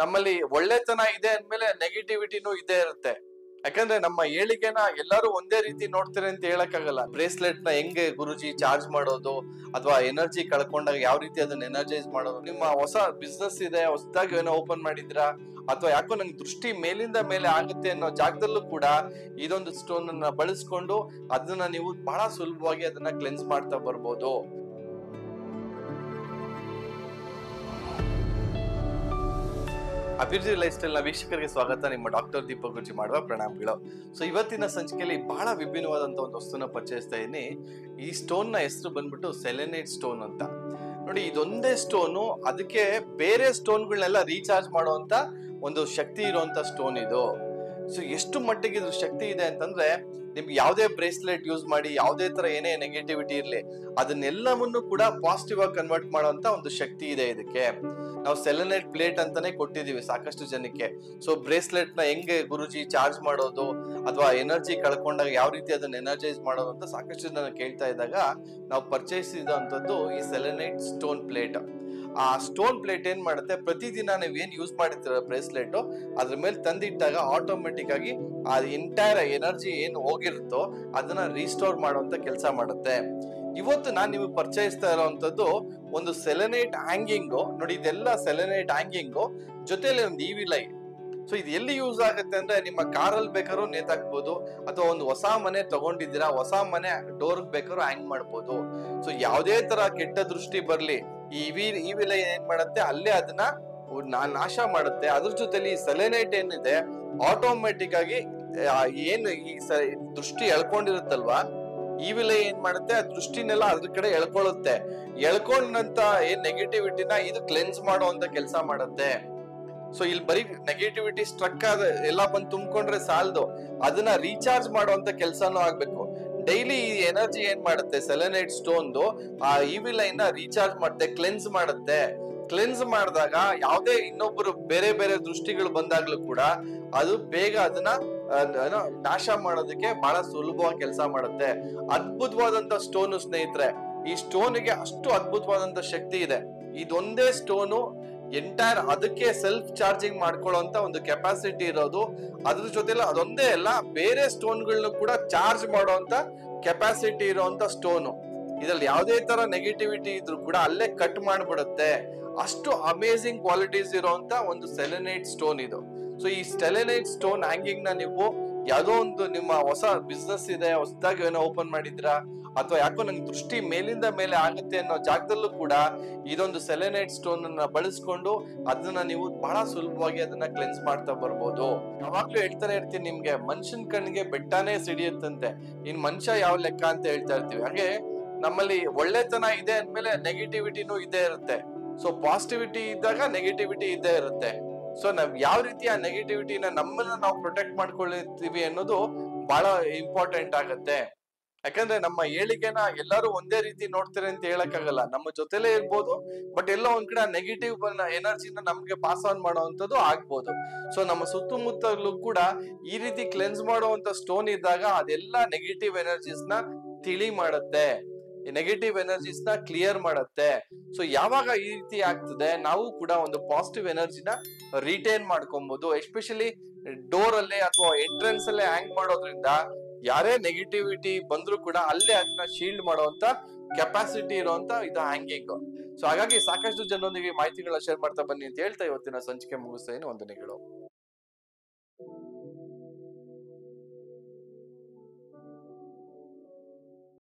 ನಮ್ಮಲ್ಲಿ ಒಳ್ಳೆತನ ಇದೆ ಅಂದ್ಮೇಲೆ ನೆಗೆಟಿವಿಟಿನೂ ಇದೇ ಇರುತ್ತೆ. ಯಾಕಂದ್ರೆ ನಮ್ಮ ಏಳಿಗೆನ ಎಲ್ಲರೂ ಒಂದೇ ರೀತಿ ನೋಡ್ತಾರೆ ಅಂತ ಹೇಳಕ್ಕಾಗಲ್ಲ. ಬ್ರೇಸ್ಲೆಟ್ ನ ಹೆಂಗೆ ಗುರುಜಿ ಚಾರ್ಜ್ ಮಾಡೋದು ಅಥವಾ ಎನರ್ಜಿ ಕಳ್ಕೊಂಡಾಗ ಯಾವ ರೀತಿ ಅದನ್ನ ಎನರ್ಜೈಸ್ ಮಾಡೋದು, ನಿಮ್ಮ ಹೊಸ ಬಿಸ್ನೆಸ್ ಇದೆ, ಹೊಸದಾಗಿ ಏನೋ ಓಪನ್ ಮಾಡಿದ್ರಾ, ಅಥವಾ ಯಾಕೋ ನಂಗೆ ದೃಷ್ಟಿ ಮೇಲಿಂದ ಮೇಲೆ ಆಗುತ್ತೆ ಅನ್ನೋ ಜಾಗದಲ್ಲೂ ಕೂಡ ಇದೊಂದು ಸ್ಟೋನ್ ಅನ್ನ ಬಳಸ್ಕೊಂಡು ಅದನ್ನ ನೀವು ಬಹಳ ಸುಲಭವಾಗಿ ಅದನ್ನ ಕ್ಲೆನ್ಸ್ ಮಾಡ್ತಾ ಬರ್ಬೋದು. ಅಭಿವೃದ್ಧಿ ಲೈಫ್ ಸ್ಟೈಲ್ ನ ವೀಕ್ಷಕರಿಗೆ ಸ್ವಾಗತ. ನಿಮ್ಮ ಡಾಕ್ಟರ್ ದೀಪಕ್ ಗುರುಜಿ ಮಾಡುವ ಪ್ರಣಾಮಗಳು. ಸೊ ಇವತ್ತಿನ ಸಂಚಿಕೆಯಲ್ಲಿ ಬಹಳ ವಿಭಿನ್ನವಾದಂತ ಒಂದು ವಸ್ತುನ ಪರಿಚಯಿಸ್ತಾ ಇದೀನಿ. ಈ ಸ್ಟೋನ್ ನ ಹೆಸರು ಬಂದ್ಬಿಟ್ಟು ಸೆಲೆನೈಟ್ ಸ್ಟೋನ್ ಅಂತ. ನೋಡಿ, ಇದೊಂದೇ ಸ್ಟೋನು, ಅದಕ್ಕೆ ಬೇರೆ ಸ್ಟೋನ್ಗಳನ್ನೆಲ್ಲ ರೀಚಾರ್ಜ್ ಮಾಡುವಂತ ಒಂದು ಶಕ್ತಿ ಇರುವಂತ ಸ್ಟೋನ್ ಇದು. ಸೊ ಎಷ್ಟು ಮಟ್ಟಿಗೆ ಇದ್ರ ಶಕ್ತಿ ಇದೆ ಅಂತಂದ್ರೆ, ನಿಮ್ಗೆ ಯಾವುದೇ ಬ್ರೇಸ್ಲೆಟ್ ಯೂಸ್ ಮಾಡಿ, ಯಾವುದೇ ತರ ಏನೇ ನೆಗೆಟಿವಿಟಿ ಇರ್ಲಿ, ಅದನ್ನೆಲ್ಲವನ್ನು ಕೂಡ ಪಾಸಿಟಿವ್ ಆಗಿ ಕನ್ವರ್ಟ್ ಮಾಡುವಂತ ಒಂದು ಶಕ್ತಿ ಇದೆ ಇದಕ್ಕೆ. ನಾವು ಸೆಲೆನೈಟ್ ಪ್ಲೇಟ್ ಅಂತಾನೆ ಕೊಟ್ಟಿದೀವಿ ಸಾಕಷ್ಟು ಜನಕ್ಕೆ. ಸೊ ಬ್ರೇಸ್ಲೆಟ್ ನ ಹೆಂಗೆ ಗುರುಜಿ ಚಾರ್ಜ್ ಮಾಡೋದು ಅಥವಾ ಎನರ್ಜಿ ಕಳ್ಕೊಂಡಾಗ ಯಾವ ರೀತಿ ಅದನ್ನ ಎನರ್ಜೈಸ್ ಮಾಡೋದು ಅಂತ ಸಾಕಷ್ಟು ಜನ ಕೇಳ್ತಾ ಇದ್ದಾಗ ನಾವು ಪರ್ಚೇಸಿದಂಥದ್ದು ಈ ಸೆಲೆನೈಟ್ ಸ್ಟೋನ್ ಪ್ಲೇಟ್. ಆ ಸ್ಟೋನ್ ಪ್ಲೇಟ್ ಏನ್ ಮಾಡುತ್ತೆ, ಪ್ರತಿದಿನ ನೀವು ಏನ್ ಯೂಸ್ ಮಾಡಿರ್ತೀರ ಬ್ರೇಸ್ಲೆಟ್, ಅದ್ರ ಮೇಲೆ ತಂದಿಟ್ಟಾಗ ಆಟೋಮೆಟಿಕ್ ಆಗಿ ಆ ಎಂಟೈರ್ ಎನರ್ಜಿ ಏನು ಹೋಗಿರುತ್ತೋ ಅದನ್ನ ರೀಸ್ಟೋರ್ ಮಾಡುವಂತ ಕೆಲಸ ಮಾಡುತ್ತೆ. ಇವತ್ತು ನಾನು ನಿಮಗೆ ಪರಿಚಯಿಸ್ತಾ ಇರೋವಂಥದ್ದು ಒಂದು ಸೆಲೆನೈಟ್ ಹ್ಯಾಂಗಿಂಗು. ನೋಡಿ, ಇದೆಲ್ಲ ಸೆಲೆನೈಟ್ ಹ್ಯಾಂಗಿಂಗು ಜೊತೆಲಿ ಒಂದು ಇವಿ ಲೈಟ್. ಸೊ ಇದು ಎಲ್ಲಿ ಯೂಸ್ ಆಗುತ್ತೆ ಅಂದ್ರೆ, ನಿಮ್ಮ ಕಾರಲ್ಲಿ ಬೇಕಾದ್ರೂ ನೇತಾಕ್ಬೋದು, ಅಥವಾ ಒಂದು ಹೊಸ ಮನೆ ತಗೊಂಡಿದ್ದೀರಾ, ಹೊಸ ಮನೆ ಡೋರ್ ಬೇಕಾದ್ರೂ ಹ್ಯಾಂಗ್ ಮಾಡ್ಬೋದು. ಸೊ ಯಾವುದೇ ತರ ಕೆಟ್ಟ ದೃಷ್ಟಿ ಬರ್ಲಿ, ಈ ಇವಿ ಲೈಟ್ ಏನ್ ಮಾಡುತ್ತೆ, ಅಲ್ಲೇ ಅದನ್ನ ನಾಶ ಮಾಡುತ್ತೆ. ಅದ್ರ ಜೊತೆಲಿ ಸೆಲೆನೈಟ್ ಏನಿದೆ, ಆಟೋಮೆಟಿಕ್ ಆಗಿ ಏನು ಈ ದೃಷ್ಟಿ ಎಳ್ಕೊಂಡಿರುತ್ತಲ್ವಾ, ಇವಿಲೆ ಏನ್ ಮಾಡುತ್ತೆ, ಆ ದೃಷ್ಟಿನೆಲ್ಲ ಅದ್ರ ಕಡೆ ಎಳ್ಕೊಳ್ಳುತ್ತೆ. ಎಳ್ಕೊಂಡಂತ ಏನ್ ನೆಗೆಟಿವಿಟಿನ ಇದು ಕ್ಲೆನ್ಸ್ ಮಾಡುವಂತ ಕೆಲಸ ಮಾಡುತ್ತೆ. ಸೊ ಇಲ್ಲಿ ಬರೀ ನೆಗೆಟಿವಿಟಿ ಸ್ಟ್ರಕ್ ಆದ ಎಲ್ಲ ಬಂದು ತುಂಬಿಕೊಂಡ್ರೆ ಸಾಲದು, ಅದನ್ನ ರೀಚಾರ್ಜ್ ಮಾಡುವಂತ ಕೆಲಸನೂ ಆಗ್ಬೇಕು. ಡೈಲಿ ಈ ಎನರ್ಜಿ ಏನ್ ಮಾಡುತ್ತೆ, ಸೆಲೆನೈಟ್ ಸ್ಟೋನ್ದು ಆ ಇವಿ ಲೈನ್ ನ ರೀಚಾರ್ಜ್ ಮಾಡುತ್ತೆ, ಕ್ಲೆನ್ಸ್ ಮಾಡುತ್ತೆ. ಕ್ಲೆನ್ಸ್ ಮಾಡಿದಾಗ ಯಾವುದೇ ಇನ್ನೊಬ್ಬರು ಬೇರೆ ಬೇರೆ ದೃಷ್ಟಿಗಳು ಬಂದಾಗ್ಲೂ ಕೂಡ ಅದು ಬೇಗ ಅದನ್ನ ನಾಶ ಮಾಡೋದಕ್ಕೆ ಬಹಳ ಸುಲಭವಾಗಿ ಕೆಲಸ ಮಾಡುತ್ತೆ. ಅದ್ಭುತವಾದಂತ ಸ್ಟೋನು ಸ್ನೇಹಿತರೆ. ಈ ಸ್ಟೋನ್ಗೆ ಅಷ್ಟು ಅದ್ಭುತವಾದಂತ ಶಕ್ತಿ ಇದೆ. ಇದೊಂದೇ ಸ್ಟೋನು ಎಂಟೈರ್ ಅದಕ್ಕೆ ಸೆಲ್ಫ್ ಚಾರ್ಜಿಂಗ್ ಮಾಡ್ಕೊಳ್ಳುವಂತ ಒಂದು ಕೆಪಾಸಿಟಿ ಇರೋದು. ಅದ್ರ ಜೊತೆಲ್ಲ ಅದೊಂದೇ ಅಲ್ಲ, ಬೇರೆ ಸ್ಟೋನ್ಗಳನ್ನ ಕೂಡ ಚಾರ್ಜ್ ಮಾಡುವಂತ ಕೆಪಾಸಿಟಿ ಇರುವಂತ ಸ್ಟೋನು. ಇದ್ರಲ್ಲಿ ಯಾವುದೇ ತರ ನೆಗೆಟಿವಿಟಿ ಇದ್ರು ಕೂಡ ಅಲ್ಲೇ ಕಟ್ ಮಾಡ್ಬಿಡುತ್ತೆ. ಅಷ್ಟು ಅಮೇಸಿಂಗ್ ಕ್ವಾಲಿಟೀಸ್ ಇರುವಂತ ಒಂದು ಸೆಲೆನೈಟ್ ಸ್ಟೋನ್ ಇದು. ಸೊ ಈ ಸೆಲೆನೈಟ್ ಸ್ಟೋನ್ ಹ್ಯಾಂಗಿಂಗ್ ನ ನೀವು ಯಾವುದೋ ಒಂದು ನಿಮ್ಮ ಹೊಸ ಬಿಸ್ನೆಸ್ ಇದೆ, ಹೊಸದಾಗಿ ಏನೋ ಓಪನ್ ಮಾಡಿದ್ರಾ, ಅಥವಾ ಯಾಕೋ ನಂಗೆ ದೃಷ್ಟಿ ಮೇಲಿಂದ ಮೇಲೆ ಆಗುತ್ತೆ ಅನ್ನೋ ಜಾಗದಲ್ಲೂ ಕೂಡ ಇದೊಂದು ಸೆಲೆನೈಟ್ ಸ್ಟೋನ್ ಅನ್ನ ಬಳಸ್ಕೊಂಡು ಅದನ್ನ ನೀವು ಬಹಳ ಸುಲಭವಾಗಿ ಅದನ್ನ ಕ್ಲೆನ್ಸ್ ಮಾಡ್ತಾ ಬರ್ಬೋದು. ಯಾವಾಗ್ಲೂ ಹೇಳ್ತಾನೆ ಇರ್ತೀನಿ ನಿಮ್ಗೆ, ಮನುಷ್ಯನ್ ಕಣ್ಣಿಗೆ ಬೆಟ್ಟನೇ ಸಿಡಿಯುತ್ತಂತೆ, ಇನ್ ಮನುಷ್ಯ ಯಾವ ಲೆಕ್ಕ ಅಂತ ಹೇಳ್ತಾ ಇರ್ತೀವಿ. ಹಾಗೆ ನಮ್ಮಲ್ಲಿ ಒಳ್ಳೆತನ ಇದೆ ಅಂದ್ಮೇಲೆ ನೆಗೆಟಿವಿಟಿನೂ ಇದೇ ಇರುತ್ತೆ. ಸೊ ಪಾಸಿಟಿವಿಟಿ ಇದ್ದಾಗ ನೆಗೆಟಿವಿಟಿ ಇದ್ದೇ ಇರುತ್ತೆ. ಸೊ ನಾವ್ ಯಾವ ರೀತಿ ಆ ನೆಗೆಟಿವಿಟಿನ ನಮ್ಮನ್ನ ನಾವು ಪ್ರೊಟೆಕ್ಟ್ ಮಾಡ್ಕೊಳ್ತೀವಿ ಅನ್ನೋದು ಬಹಳ ಇಂಪಾರ್ಟೆಂಟ್ ಆಗತ್ತೆ. ಯಾಕಂದ್ರೆ ನಮ್ಮ ಏಳಿಗೆನ ಎಲ್ಲರೂ ಒಂದೇ ರೀತಿ ನೋಡ್ತಾರೆ ಅಂತ ಹೇಳಕ್ಕಾಗಲ್ಲ. ನಮ್ಮ ಜೊತೆಲೇ ಇರ್ಬೋದು, ಬಟ್ ಎಲ್ಲೋ ಒಂದ್ ಕಡೆ ನೆಗೆಟಿವ್ ಎನರ್ಜಿನ ನಮ್ಗೆ ಪಾಸ್ ಆನ್ ಮಾಡುವಂತದ್ದು ಆಗ್ಬೋದು. ಸೊ ನಮ್ಮ ಸುತ್ತಮುತ್ತಲೂ ಕೂಡ ಈ ರೀತಿ ಕ್ಲೆನ್ಸ್ ಮಾಡುವಂತ ಸ್ಟೋನ್ ಇದ್ದಾಗ ಅದೆಲ್ಲ ನೆಗೆಟಿವ್ ಎನರ್ಜೀಸ್ ನ ತಿಳಿ ಮಾಡುತ್ತೆ, ನೆಗೆಟಿವ್ ಎನರ್ಜೀಸ್ ನ ಕ್ಲಿಯರ್ ಮಾಡುತ್ತೆ. ಸೊ ಯಾವಾಗ ಈ ರೀತಿ ಆಗ್ತದೆ, ನಾವು ಕೂಡ ಒಂದು ಪಾಸಿಟಿವ್ ಎನರ್ಜಿನ ರಿಟೈನ್ ಮಾಡ್ಕೊಬಹುದು. ಎಸ್ಪೆಷಲಿ ಡೋರ್ ಅಲ್ಲೇ ಅಥವಾ ಎಂಟ್ರೆನ್ಸ್ ಅಲ್ಲೇ ಹ್ಯಾಂಗ್ ಮಾಡೋದ್ರಿಂದ ಯಾರೇ ನೆಗೆಟಿವಿಟಿ ಬಂದ್ರು ಕೂಡ ಅಲ್ಲೇ ಅದನ್ನ ಶೀಲ್ಡ್ ಮಾಡುವಂತ ಕೆಪಾಸಿಟಿ ಇರುವಂತ ಇದು ಹ್ಯಾಂಗಿಂಗ್. ಸೊ ಹಾಗಾಗಿ ಸಾಕಷ್ಟು ಜನರೊಂದಿಗೆ ಮಾಹಿತಿಗಳನ್ನ ಶೇರ್ ಮಾಡ್ತಾ ಬನ್ನಿ ಅಂತ ಹೇಳ್ತಾ ಇವತ್ತಿನ ಸಂಚಿಕೆ ಮುಗಿಸ್ತೇನೆ. ವಂದನೆಗಳು.